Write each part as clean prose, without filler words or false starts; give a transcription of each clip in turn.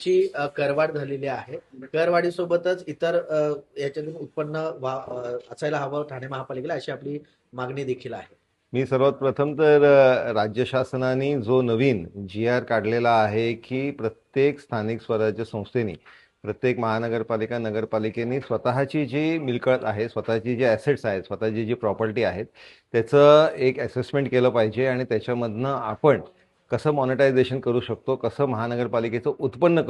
ची करवाढ झालेली आहे. करवाढीसोबतच इतर याच्यातून उत्पन्न असायला हवं ठाणे महापालिकेला अशी आपली मागणी देखील आहे. मी सर्वात प्रथम तर राज्य शासनाने जो नवीन जी-आर काढलेला आहे की प्रत्येक स्थानिक स्वराज्य संस्थेने, प्रत्येक महानगरपालिका, नगरपालिकेने स्वतःची जी मिळकत आहे, स्वतःची जी ॲसेट्स आहेत, स्वतःची जी प्रॉपर्टी आहेत, त्याचं एक असेसमेंट केलं पाहिजे आणि त्याच्यामधनं आपण कसं मॉनिटायझेशन करू शकतो, कसं महानगरपालिकेचं उत्पन्न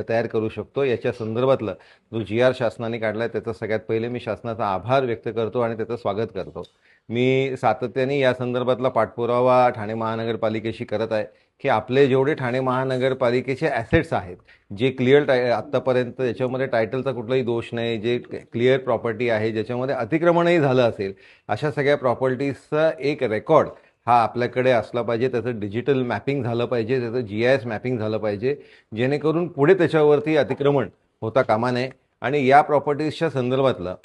तयार करू शकतो, याच्या संदर्भातलं जो जी-आर शासनाने काढला आहे त्याचा सगळ्यात पहिले मी शासनाचा आभार व्यक्त करतो आणि त्याचं स्वागत करतो. मी सातत्याने या संदर्भातला पाठपुरावा ठाणे महानगरपालिकेशी करत आहे की आपले जेवढे ठाणे महानगरपालिकेचे ॲसेट्स आहेत, जे क्लिअर आत्तापर्यंत त्याच्यामध्ये टायटलचा कुठलाही दोष नाही, जे क्लिअर प्रॉपर्टी आहे, ज्याच्यामध्ये अतिक्रमणही झालं असेल, अशा सगळ्या प्रॉपर्टीजचा एक रेकॉर्ड हा आपल्याकडे असला पाहिजे. त्याचं डिजिटल मॅपिंग झालं पाहिजे, त्याचं GIS मॅपिंग झालं पाहिजे, जेणेकरून पुढे त्याच्यावरती अतिक्रमण होता कामा नये. आणि या प्रॉपर्टीजच्या संदर्भातलं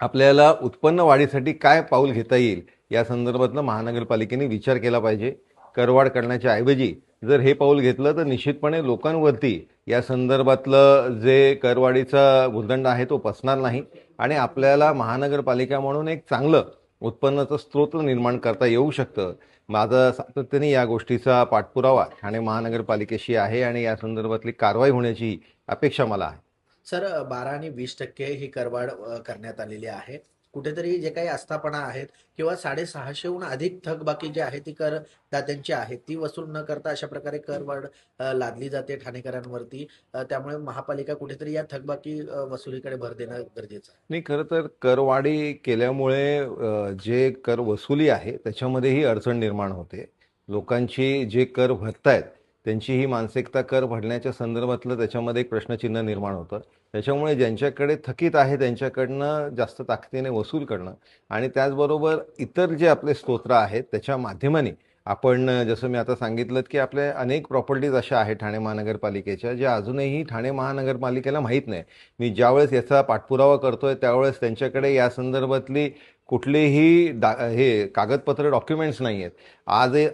आपल्याला उत्पन्न वाढीसाठी काय पाऊल घेता येईल या संदर्भातलं महानगरपालिकेने विचार केला पाहिजे. करवाढ करण्याच्या ऐवजी जर हे पाऊल घेतलं तर निश्चितपणे लोकांवरती या संदर्भातलं जे करवाढीचा भुर्दंड आहे तो पसणार नाही आणि आपल्याला महानगरपालिका म्हणून एक चांगलं उत्पन्नाचं स्रोत निर्माण करता येऊ शकतं. माझा सातत्याने या गोष्टीचा पाठपुरावा ठाणे महानगरपालिकेशी आहे आणि या संदर्भातली कारवाई होण्याची अपेक्षा मला आहे. सर 12 आणि 20% ही करवाढ करण्यात आलेली आहे. कुठेतरी जे काही आस्थापना आहेत किंवा 650हून अधिक थकबाकी जी आहे ती करदात्यांची आहे ती वसूल न करता अशा प्रकारे करवाढ लादली जाते ठाणेकरांवरती. त्यामुळे महापालिका कुठेतरी या थकबाकी वसुलीकडे भर देणं गरजेचं आहे. नाही, खरं तर करवाढी केल्यामुळे जे कर वसुली आहे त्याच्यामध्येही अडचण निर्माण होते. लोकांची जे कर भरतायत त्यांची ही मानसिकता कर भरण्याच्या संदर्भातलं त्याच्यामध्ये एक प्रश्नचिन्ह निर्माण होतं. त्याच्यामुळे ज्यांच्याकडे थकीत आहे त्यांच्याकडनं जास्त ताकदीने वसूल करणं आणि त्याचबरोबर इतर जे आपले स्तोत्र आहेत त्याच्या माध्यमाने आपण जसं मी आता सांगितलं की आपल्या अनेक प्रॉपर्टीज अशा आहेत ठाणे महानगरपालिकेच्या ज्या अजूनही ठाणे महानगरपालिकेला माहीत नाही. मी ज्यावेळेस याचा पाठपुरावा करतोय त्यावेळेस त्यांच्याकडे या संदर्भातली कुठलीही हे कागदपत्र डॉक्युमेंट्स नाही आहेत.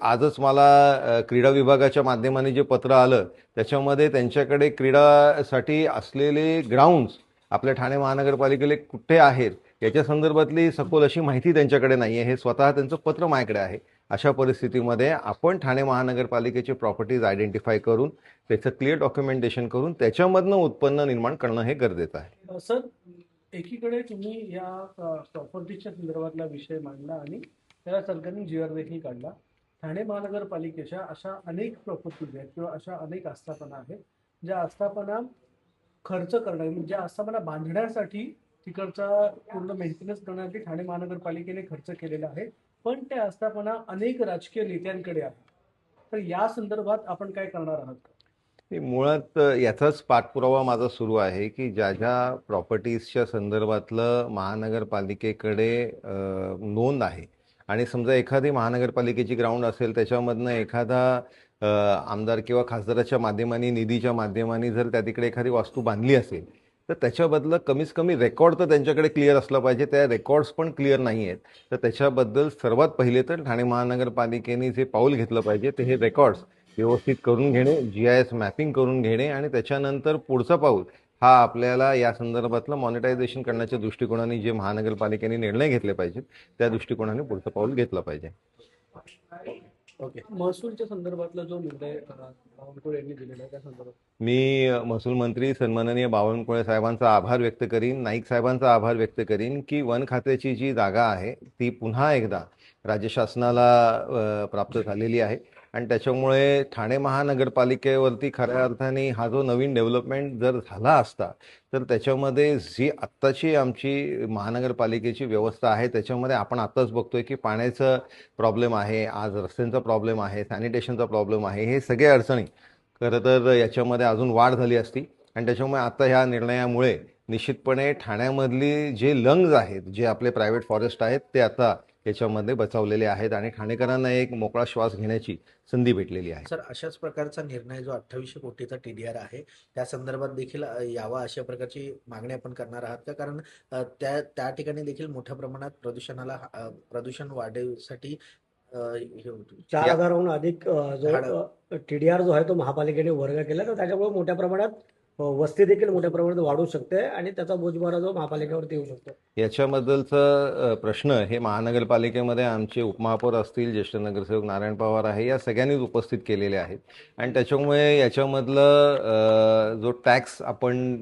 आजच मला क्रीडा विभागाच्या माध्यमाने जे पत्र आलं त्याच्यामध्ये त्यांच्याकडे क्रीडासाठी असलेले ग्राउंड्स आपल्या ठाणे महानगरपालिकेला कुठे आहेत याच्या संदर्भातली सखोल अशी माहिती त्यांच्याकडे नाही आहे. हे स्वतः त्यांचं पत्र माझ्याकडे आहे. अशा परिस्थितीमध्ये आपण ठाणे महानगरपालिकेचे प्रॉपर्टीज आयडेंटिफाय करून त्याचं क्लिअर डॉक्युमेंटेशन करून त्याच्यामधनं उत्पन्न निर्माण करणं हे गरजेचं आहे. सर, एकीकडे तुम्ही या प्रॉपर्टीच्या संदर्भातला विषय मांडला आणि त्याला सरकारने जी-आर देखील काढला. ठाणे महानगरपालिकेच्या अशा अनेक प्रॉपर्टीज आहेत किंवा अशा अनेक आस्थापना आहेत ज्या आस्थापना खर्च करण्या म्हणजे ज्या आस्थापना बांधण्यासाठी तिकडचा पूर्ण मेंटेनन्स करण्यासाठी ठाणे महानगरपालिकेने खर्च केलेला आहे, पण त्या आस्थापना अनेक राजकीय नेत्यांकडे आहे. तर या संदर्भात आपण काय करणार आहात? मुळात याचाच पाठपुरावा माझा सुरू आहे की ज्या ज्या प्रॉपर्टीजच्या संदर्भातलं महानगरपालिकेकडे नोंद आहे आणि समजा एखादी महानगरपालिकेची ग्राउंड असेल त्याच्यामधनं एखादा आमदार किंवा खासदाराच्या माध्यमाने निधीच्या माध्यमाने जर त्या तिकडे एखादी वास्तू बांधली असेल तर त्याच्याबद्दल कमीत कमी रेकॉर्ड तर त्यांच्याकडे क्लिअर असला पाहिजे. त्या रेकॉर्ड्स पण क्लिअर नाही आहेत. तर त्याच्याबद्दल सर्वात पहिले तर ठाणे महानगरपालिकेने जे पाऊल घेतलं पाहिजे ते हे रेकॉर्ड्स व्यवस्थित करून घेणे, GIS मॅपिंग करून घेणे आणि त्याच्यानंतर पुढचा पाऊल हा आपल्याला या संदर्भातलं मॉनिटायझेशन करण्याच्या दृष्टिकोनाने जे महानगरपालिकेने निर्णय घेतले पाहिजेत त्या दृष्टिकोनाने पुढचं पाऊल घेतलं पाहिजे. ओके. महसूलच्या संदर्भातला जो निर्णय बावनकुळे यांनी दिलेला आहे त्या संदर्भात मी महसूल मंत्री सन्माननीय बावनकुळे साहेबांचा आभार व्यक्त करीन, नाईक साहेबांचा आभार व्यक्त करीन की वन खात्याची जी जागा आहे ती पुन्हा एकदा राज्य शासनाला प्राप्त झालेली आहे आणि त्याच्यामुळे ठाणे महानगरपालिकेवरती खऱ्या अर्थाने हा जो नवीन डेव्हलपमेंट जर झाला असता तर त्याच्यामध्ये जी आत्ताची आमची महानगरपालिकेची व्यवस्था आहे त्याच्यामध्ये आपण आत्ताच बघतोय की पाण्याचं प्रॉब्लेम आहे, आज रस्त्यांचा प्रॉब्लेम आहे, सॅनिटेशनचा प्रॉब्लेम आहे. हे सगळे अडचणी खरं तर याच्यामध्ये अजून वाढ झाली असती आणि त्याच्यामुळे आता ह्या निर्णयामुळे निश्चितपणे ठाण्यामधली जे लंग्ज आहेत, जे आपले प्रायव्हेट फॉरेस्ट आहेत ते आता याच्यामध्ये बचावलेले आहेत आणि ठाणेकरांना एक मोकळा श्वास घेण्याची संधी भेटलेली आहे. सर अशाच प्रकारचा निर्णय जो 2800 कोटीचा TDR आहे त्या संदर्भात देखील यावा अशा प्रकारची मागणी आपण करणार आहात का? कारण त्या त्या ठिकाणी देखील मोठ्या प्रमाणात प्रदूषण वाढीसाठी हे होतो. 4,000हून अधिक जो झाडं. TDR जो आहे तो महापालिकेने वर्ग केला, तर त्याच्यामुळे मोठ्या प्रमाणात वस्ती देखील मोठ्या प्रमाणात वाढू शकते आणि त्याचा बोजबारा जो महापालिकेवरती येऊ शकतो. याच्याबद्दलचा प्रश्न हे महानगरपालिकेमध्ये आमचे उपमहापौर असतील, ज्येष्ठ नगरसेवक नारायण पवार आहे, या सगळ्यांनीच उपस्थित केलेले आहेत. आणि त्याच्यामुळे याच्यामधलं जो टॅक्स आपण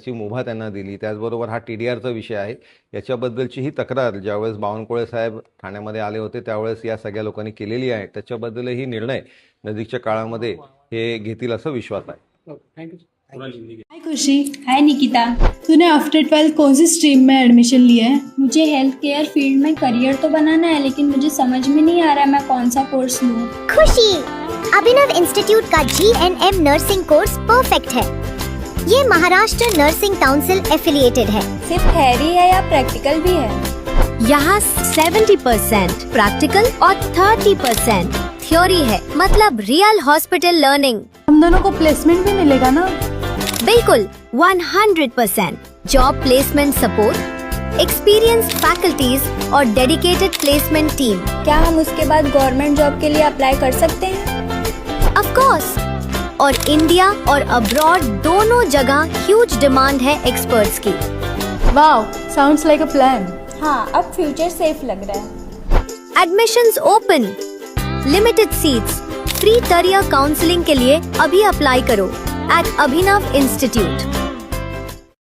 ची मुभा त्यांना दिली, त्याचबरोबर हा TDRचा विषय आहे, याच्याबद्दलची ही तक्रार ज्यावेळेस बावनकुळे साहेब ठाण्यामध्ये आले होते त्यावेळेस या सगळ्या लोकांनी केलेली आहे. त्याच्याबद्दलही निर्णय नजीकच्या काळामध्ये हे घेतील असा विश्वास आहे. थँक्यू. हाय खुशी। हाय निकिता। तूने आफ्टर 12 कौन सी स्ट्रीम में एडमिशन लिया है? मुझे हेल्थ केयर फील्ड में करियर तो बनाना है, लेकिन मुझे समझ में नहीं आ रहा मैं कौन सा कोर्स लूं। खुशी, अभिनव इंस्टीट्यूट का GNM नर्सिंग कोर्स परफेक्ट है। ये महाराष्ट्र नर्सिंग काउंसिल एफिलिएटेड है। सिर्फ थ्योरी है या प्रैक्टिकल भी है? यहाँ 70% प्रैक्टिकल और 30% थ्योरी है, मतलब रियल हॉस्पिटल लर्निंग। हम दोनों को प्लेसमेंट भी मिलेगा ना? बिल्कुल 100% job placement support, experienced faculties और डेडिकेटेड प्लेसमेंट टीम। क्या हम उसके बाद गवर्नमेंट जॉब के लिए अप्लाई कर सकते हैं? ऑफ कोर्स, और इंडिया और अब्रॉड दोनों जगह ह्यूज डिमांड है एक्सपर्ट्स की। Wow, sounds like a plan. हाँ, अब फ्यूचर सेफ लग रहा है। Admissions open, limited seats, free career counselling के लिए अभी अप्लाई करो at Abhinav Institute।